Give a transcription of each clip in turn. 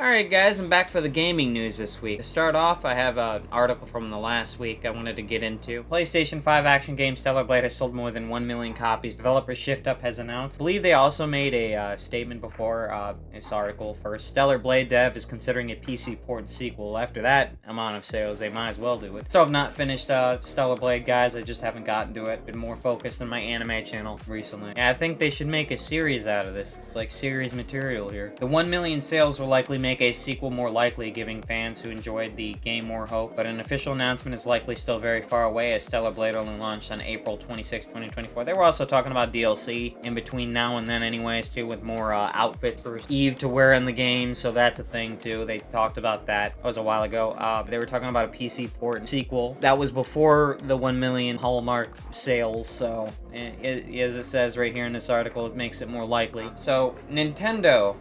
Alright guys, I'm back for the gaming news this week. To start off, I have an article from the last week I wanted to get into. PlayStation 5 action game Stellar Blade has sold more than 1 million copies. Developer Shift Up has announced. I believe they also made a statement before this article. First, Stellar Blade dev is considering a PC port sequel. After that amount of sales, they might as well do it. Still have not finished Stellar Blade, guys. I just haven't gotten to it. Been more focused on my anime channel recently. Yeah, I think they should make a series out of this. It's like series material here. The 1 million sales will likely make a sequel more likely, giving fans who enjoyed the game more hope, but an official announcement is likely still very far away, as Stellar Blade only launched on April 26, 2024. They were also talking about DLC in between now and then anyways, too, with more outfits for Eve to wear in the game, so that's a thing, too. They talked about that. That was a while ago. They were talking about a PC port sequel. That was before the 1 million hallmark sales, so as it says right here in this article, it makes it more likely. So, Nintendo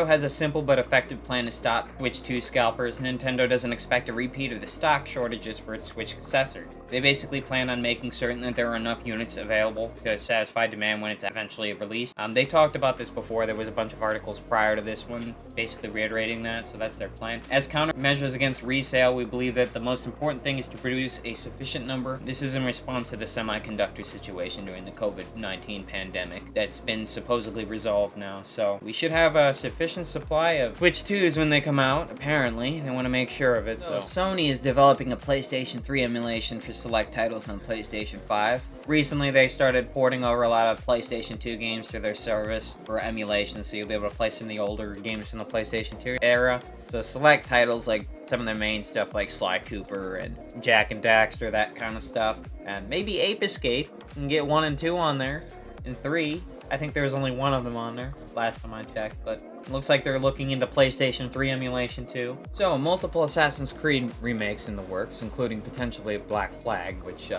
has a simple but effective plan to stop Switch 2 scalpers. Nintendo doesn't expect a repeat of the stock shortages for its Switch successor. They basically plan on making certain that there are enough units available to satisfy demand when it's eventually released. They talked about this before. There was a bunch of articles prior to this one basically reiterating that, so that's their plan. As countermeasures against resale, we believe that the most important thing is to produce a sufficient number. This is in response to the semiconductor situation during the COVID-19 pandemic that's been supposedly resolved now, so we should have a sufficient supply of Switch 2s when they come out. Apparently they want to make sure of it. So Sony is developing a PlayStation 3 emulation for select titles on PlayStation 5. Recently they started porting over a lot of PlayStation 2 games to their service for emulation, so you'll be able to play some of the older games from the PlayStation 2 era. So select titles like some of their main stuff like Sly Cooper and Jak and Daxter, that kind of stuff, and maybe Ape Escape. You can get 1 and 2 on there, and 3. I think there was only 1 of them on there last time I checked, but it looks like they're looking into PlayStation 3 emulation too. So, multiple Assassin's Creed remakes in the works, including potentially Black Flag, which,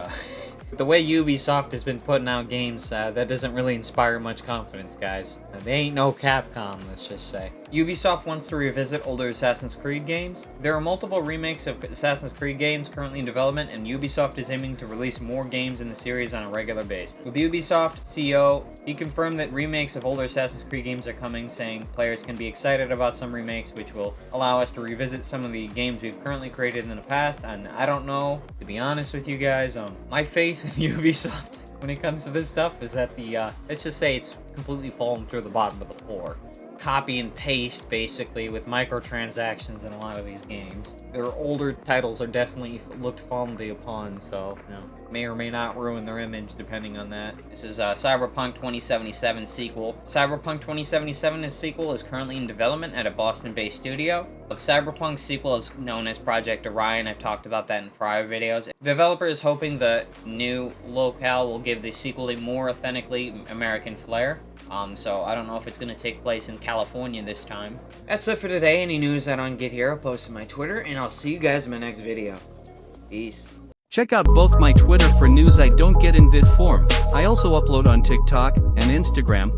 the way Ubisoft has been putting out games, that doesn't really inspire much confidence, guys. They ain't no Capcom, let's just say. Ubisoft wants to revisit older Assassin's Creed games. There are multiple remakes of Assassin's Creed games currently in development, and Ubisoft is aiming to release more games in the series on a regular basis. With the Ubisoft CEO, he confirmed that remakes of older Assassin's Creed games are coming, saying players can be excited about some remakes, which will allow us to revisit some of the games we've currently created in the past. And I don't know, to be honest with you guys, my faith in Ubisoft when it comes to this stuff is that let's just say it's completely fallen through the bottom of the floor. Copy and paste, basically, with microtransactions in a lot of these games. Their older titles are definitely looked fondly upon, so, you know, may or may not ruin their image depending on that. This is Cyberpunk 2077 sequel. Cyberpunk 2077's sequel is currently in development at a Boston-based studio. The Cyberpunk sequel is known as Project Orion. I've talked about that in prior videos. The developer is hoping the new locale will give the sequel a more authentically American flair. So I don't know if it's going to take place in California this time. That's it for today. Any news I don't get here, I'll post on my Twitter, and I'll see you guys in my next video. Peace. Check out both my Twitter for news I don't get in vid form. I also upload on TikTok and Instagram.